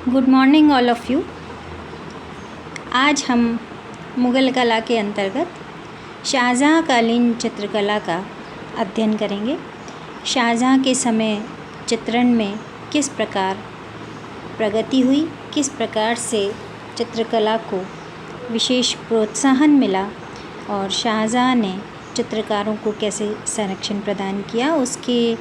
Good morning all of you. आज हम मुग़ल कला के अंतर्गत शाहजहाँ कालीन चित्रकला का अध्ययन करेंगे। शाहजहाँ के समय चित्रण में किस प्रकार प्रगति हुई, किस प्रकार से चित्रकला को विशेष प्रोत्साहन मिला और शाहजहाँ ने चित्रकारों को कैसे संरक्षण प्रदान किया, उसके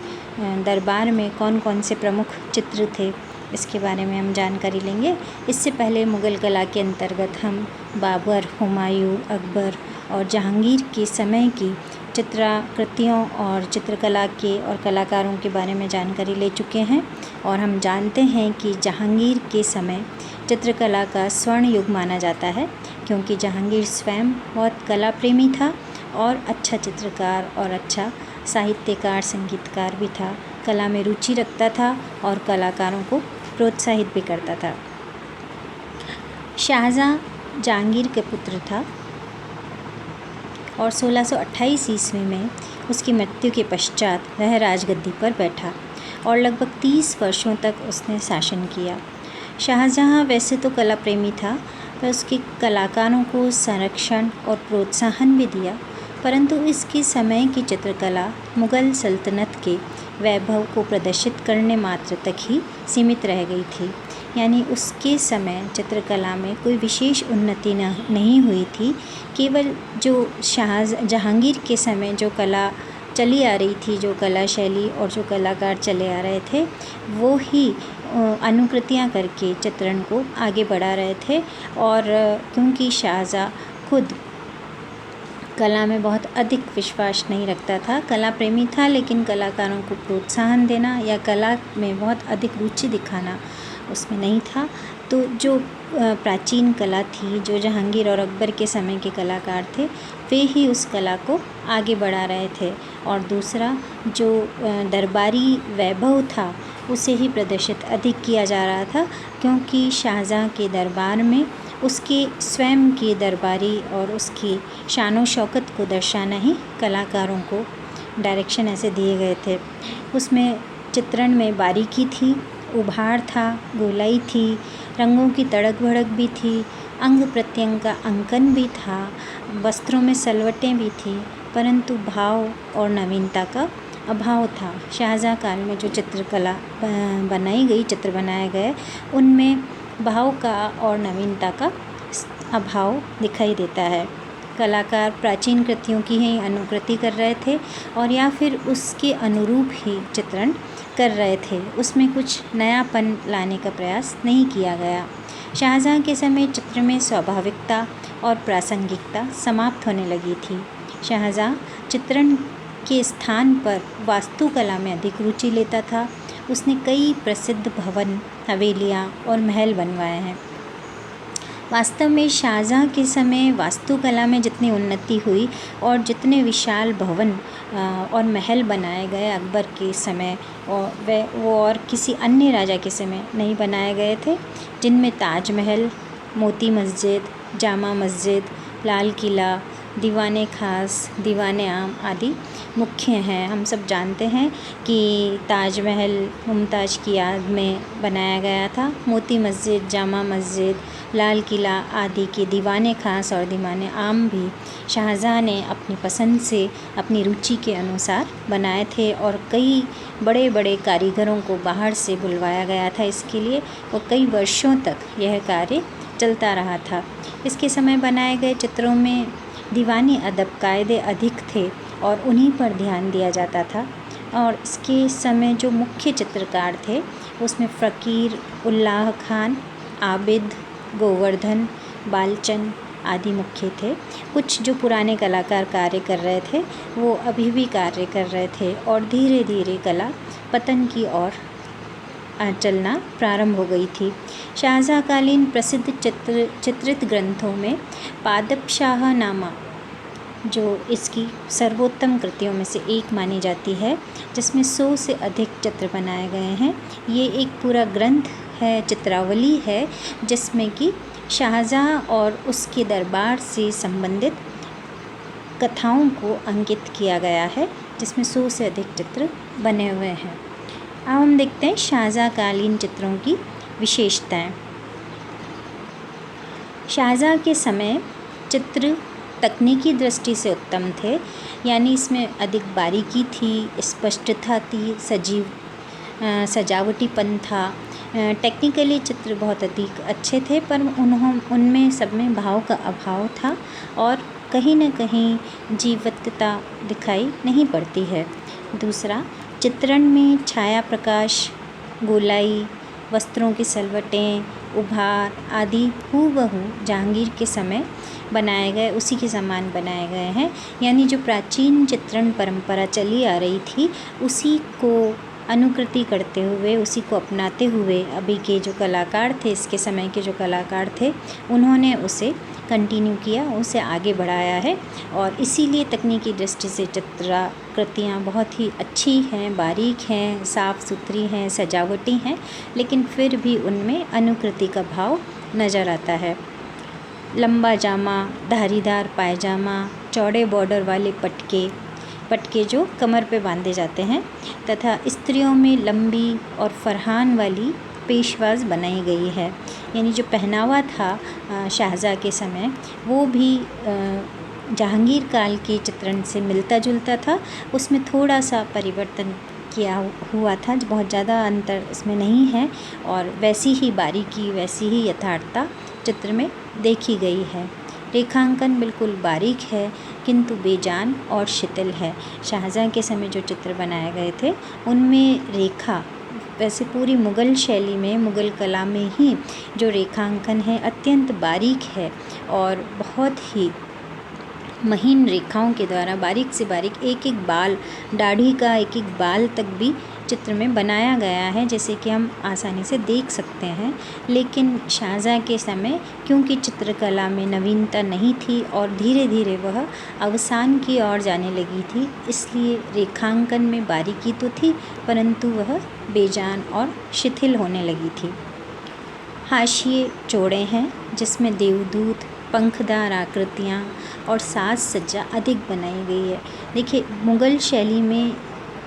दरबार में कौन कौन से प्रमुख चित्र थे, इसके बारे में हम जानकारी लेंगे। इससे पहले मुग़ल कला के अंतर्गत हम बाबर, हुमायूं, अकबर और जहांगीर के समय की चित्राकृतियों और चित्रकला के और कलाकारों के बारे में जानकारी ले चुके हैं और हम जानते हैं कि जहांगीर के समय चित्रकला का स्वर्ण युग माना जाता है, क्योंकि जहांगीर स्वयं बहुत कला प्रेमी था और अच्छा चित्रकार और अच्छा साहित्यकार, संगीतकार भी था। कला में रुचि रखता था और कलाकारों को प्रोत्साहित भी करता था। शाहजहाँ जहांगीर के पुत्र था और 1628 ईस्वी में उसकी मृत्यु के पश्चात वह राजगद्दी पर बैठा और लगभग 30 वर्षों तक उसने शासन किया। शाहजहाँ वैसे तो कला प्रेमी था, पर उसके कलाकारों को संरक्षण और प्रोत्साहन भी दिया, परंतु इसके समय की चित्रकला मुग़ल सल्तनत के वैभव को प्रदर्शित करने मात्र तक ही सीमित रह गई थी। यानी उसके समय चित्रकला में कोई विशेष उन्नति नहीं हुई थी। केवल जो जहांगीर के समय जो कला चली आ रही थी, जो कला शैली और जो कलाकार चले आ रहे थे, वो ही अनुकृतियाँ करके चित्रण को आगे बढ़ा रहे थे। और क्योंकि शाहजहाँ खुद कला में बहुत अधिक विश्वास नहीं रखता था, कला प्रेमी था, लेकिन कलाकारों को प्रोत्साहन देना या कला में बहुत अधिक रुचि दिखाना उसमें नहीं था। तो जो प्राचीन कला थी, जो जहांगीर और अकबर के समय के कलाकार थे, वे ही उस कला को आगे बढ़ा रहे थे और दूसरा जो दरबारी वैभव था उसे ही प्रदर्शित अधिक किया जा रहा था, क्योंकि शाहजहाँ के दरबार में उसके स्वयं के दरबारी और उसकी शान शौकत को दर्शाना ही कलाकारों को डायरेक्शन ऐसे दिए गए थे। उसमें चित्रण में बारीकी थी, उभार था, गोलाई थी, रंगों की तड़क भड़क भी थी, अंग प्रत्यंग का अंकन भी था, वस्त्रों में सलवटें भी थी, परंतु भाव और नवीनता का अभाव था। शाहजहाँ काल में जो चित्रकला बनाई गई, चित्र बनाए गए, उनमें भाव का और नवीनता का अभाव दिखाई देता है। कलाकार प्राचीन कृतियों की ही अनुकृति कर रहे थे और या फिर उसके अनुरूप ही चित्रण कर रहे थे, उसमें कुछ नयापन लाने का प्रयास नहीं किया गया। शाहजहाँ के समय चित्र में स्वाभाविकता और प्रासंगिकता समाप्त होने लगी थी। शाहजहाँ चित्रण के स्थान पर वास्तुकला में अधिक रुचि लेता था। उसने कई प्रसिद्ध भवन, हवेलियाँ और महल बनवाए हैं। वास्तव में शाहजहाँ के समय वास्तुकला में जितनी उन्नति हुई और जितने विशाल भवन और महल बनाए गए अकबर के समय, और वो और किसी अन्य राजा के समय नहीं बनाए गए थे, जिनमें ताजमहल, मोती मस्जिद, जामा मस्जिद, लाल किला, दीवाने खास, दीवाने आम आदि मुख्य हैं। हम सब जानते हैं कि ताजमहल मुमताज़ की याद में बनाया गया था। मोती मस्जिद, जामा मस्जिद, लाल किला आदि के दीवाने खास और दीवाने आम भी शाहजहाँ ने अपनी पसंद से, अपनी रुचि के अनुसार बनाए थे और कई बड़े बड़े कारीगरों को बाहर से बुलवाया गया था इसके लिए, और कई वर्षों तक यह कार्य चलता रहा था। इसके समय बनाए गए चित्रों में दीवानी अदब कायदे अधिक थे और उन्हीं पर ध्यान दिया जाता था। और इसके समय जो मुख्य चित्रकार थे उसमें फ़कीर, उल्लाह खान, आबिद, गोवर्धन, बालचंद आदि मुख्य थे। कुछ जो पुराने कलाकार कार्य कर रहे थे वो अभी भी कार्य कर रहे थे और धीरे धीरे कला पतन की ओर चलना प्रारंभ हो गई थी। शाहजहाँ कालीन प्रसिद्ध चित्रित ग्रंथों में पादपशाह नामा जो इसकी सर्वोत्तम कृतियों में से एक मानी जाती है, जिसमें 100 से अधिक चित्र बनाए गए हैं। ये एक पूरा ग्रंथ है, चित्रावली है, जिसमें कि शाहजहाँ और उसके दरबार से संबंधित कथाओं को अंकित किया गया है, जिसमें 100 से अधिक चित्र बने हुए हैं। अब हम देखते हैं शाहजहाँ कालीन चित्रों की विशेषताएं। शाहजहाँ के समय चित्र तकनीकी दृष्टि से उत्तम थे, यानी इसमें अधिक बारीकी थी, स्पष्टता थी, सजावटीपन था। टेक्निकली चित्र बहुत अधिक अच्छे थे, पर उनमें सब में भाव का अभाव था और कहीं न कहीं जीवंतता दिखाई नहीं पड़ती है। दूसरा, चित्रण में छाया प्रकाश, गोलाई, वस्त्रों की सलवटें, उभार आदि हूबहू जहांगीर के समय बनाए गए उसी के समान बनाए गए हैं। यानी जो प्राचीन चित्रण परंपरा चली आ रही थी उसी को अनुकृति करते हुए, उसी को अपनाते हुए अभी के जो कलाकार थे, इसके समय के जो कलाकार थे, उन्होंने उसे कंटिन्यू किया, उसे आगे बढ़ाया है। और इसीलिए तकनीकी दृष्टि से चित्राकृतियाँ बहुत ही अच्छी हैं, बारीक हैं, साफ़ सुथरी हैं, सजावटी हैं, लेकिन फिर भी उनमें अनुकृति का भाव नज़र आता है। लंबा जामा, धारीदार पायजामा, चौड़े बॉर्डर वाले पटके जो कमर पे बांधे जाते हैं, तथा स्त्रियों में लंबी और फरहान वाली पेशवाज बनाई गई है। यानी जो पहनावा था शाहजहाँ के समय, वो भी जहांगीर काल के चित्रण से मिलता जुलता था। उसमें थोड़ा सा परिवर्तन किया हुआ था, बहुत ज़्यादा अंतर इसमें नहीं है, और वैसी ही बारीकी, वैसी ही यथार्थता चित्र में देखी गई है। रेखांकन बिल्कुल बारीक है, किंतु बेजान और शिथिल है। शाहजहाँ के समय जो चित्र बनाए गए थे उनमें रेखा, वैसे पूरी मुग़ल शैली में, मुग़ल कला में ही जो रेखांकन है अत्यंत बारीक है और बहुत ही महीन रेखाओं के द्वारा बारीक से बारीक एक एक बाल, दाढ़ी का एक एक बाल तक भी चित्र में बनाया गया है, जैसे कि हम आसानी से देख सकते हैं। लेकिन शाहजहाँ के समय क्योंकि चित्रकला में नवीनता नहीं थी और धीरे धीरे वह अवसान की ओर जाने लगी थी, इसलिए रेखांकन में बारीकी तो थी, परंतु वह बेजान और शिथिल होने लगी थी। हाशिए चौड़े हैं, जिसमें देवदूत, पंखदार आकृतियाँ और साज सज्जा अधिक बनाई गई है। देखिए, मुग़ल शैली में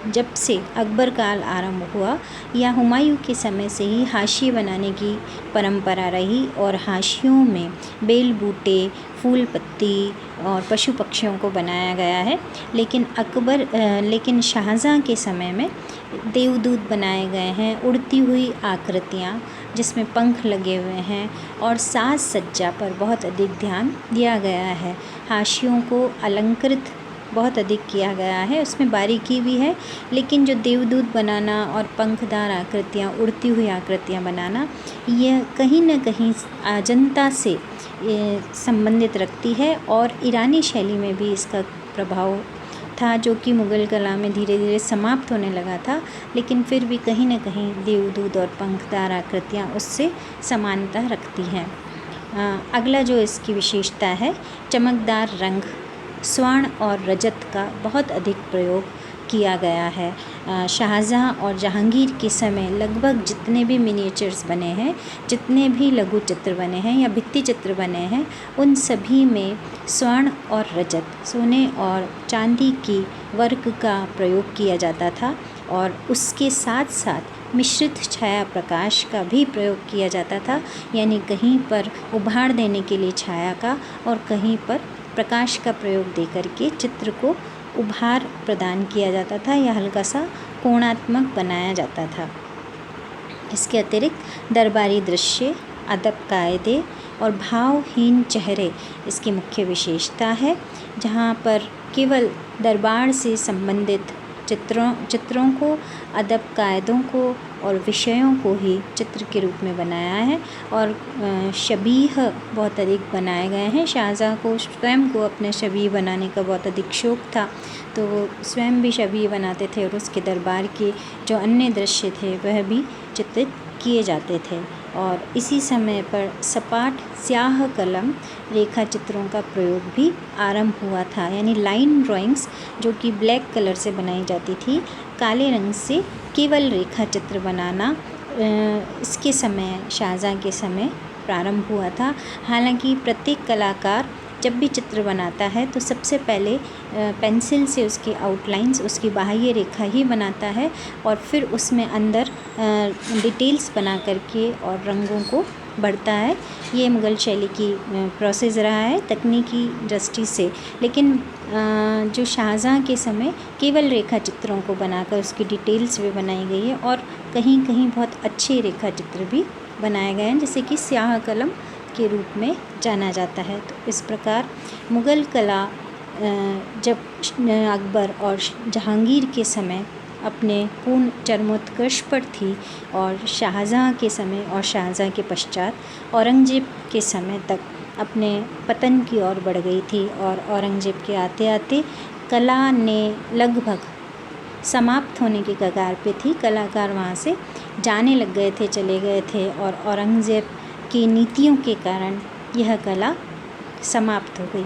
जब से अकबर काल आरंभ हुआ या हुमायूं के समय से ही हाशिए बनाने की परंपरा रही, और हाशियों में बेल बूटे, फूल पत्ती और पशु पक्षियों को बनाया गया है। लेकिन शाहजहाँ के समय में देवदूत बनाए गए हैं, उड़ती हुई आकृतियाँ जिसमें पंख लगे हुए हैं, और साज सज्जा पर बहुत अधिक ध्यान दिया गया है। हाशियों को अलंकृत बहुत अधिक किया गया है, उसमें बारीकी भी है, लेकिन जो देवदूत बनाना और पंखदार आकृतियाँ, उड़ती हुई आकृतियाँ बनाना, यह कहीं न कहीं अजंता से संबंधित रखती है, और ईरानी शैली में भी इसका प्रभाव था, जो कि मुग़ल कला में धीरे धीरे समाप्त होने लगा था, लेकिन फिर भी कहीं न कहीं देवदूत और पंखदार आकृतियाँ उससे समानता रखती हैं। अगला जो इसकी विशेषता है, चमकदार रंग, स्वर्ण और रजत का बहुत अधिक प्रयोग किया गया है। शाहजहाँ और जहांगीर के समय लगभग जितने भी मिनिएचर्स बने हैं, जितने भी लघु चित्र बने हैं या भित्ति चित्र बने हैं, उन सभी में स्वर्ण और रजत, सोने और चांदी की वर्क का प्रयोग किया जाता था, और उसके साथ साथ मिश्रित छाया प्रकाश का भी प्रयोग किया जाता था। यानी कहीं पर उभार देने के लिए छाया का और कहीं पर प्रकाश का प्रयोग देकर के चित्र को उभार प्रदान किया जाता था या हल्का सा कोणात्मक बनाया जाता था। इसके अतिरिक्त दरबारी दृश्य, अदब कायदे और भावहीन चेहरे इसकी मुख्य विशेषता है, जहाँ पर केवल दरबार से संबंधित चित्रों को, अदब कायदों को और विषयों को ही चित्र के रूप में बनाया है, और शबीह बहुत अधिक बनाए गए हैं। शाहजहाँ को स्वयं को अपने शबीह बनाने का बहुत अधिक शौक़ था, तो वो स्वयं भी शबीह बनाते थे, और उसके दरबार के जो अन्य दृश्य थे वह भी चित्रित किए जाते थे। और इसी समय पर सपाट स्याह कलम रेखा चित्रों का प्रयोग भी आरंभ हुआ था, यानी लाइन ड्राइंग्स जो कि ब्लैक कलर से बनाई जाती थी, काले रंग से केवल रेखा चित्र बनाना इसके समय, शाहजहाँ के समय प्रारंभ हुआ था। हालांकि प्रत्येक कलाकार जब भी चित्र बनाता है तो सबसे पहले पेंसिल से उसकी आउटलाइंस, उसकी बाह्य रेखा ही बनाता है और फिर उसमें अंदर डिटेल्स बना करके और रंगों को बढ़ता है। ये मुग़ल शैली की प्रोसेस रहा है तकनीकी दृष्टि से। लेकिन जो शाहजहाँ के समय केवल रेखा चित्रों को बनाकर उसकी डिटेल्स भी बनाई गई है और कहीं कहीं बहुत अच्छे रेखा चित्र भी बनाए गए हैं, जैसे कि स्याह कलम के रूप में जाना जाता है। तो इस प्रकार मुग़ल कला जब अकबर और जहांगीर के समय अपने पूर्ण चरमोत्कर्ष पर थी और शाहजहाँ के समय और शाहजहाँ के पश्चात औरंगज़ेब के समय तक अपने पतन की ओर बढ़ गई थी और औरंगज़ेब के आते आते कला ने लगभग समाप्त होने के कगार पे थी। कलाकार वहाँ से जाने लग गए थे, चले गए थे और औरंगज़ेब की नीतियों के कारण यह कला समाप्त हो गई।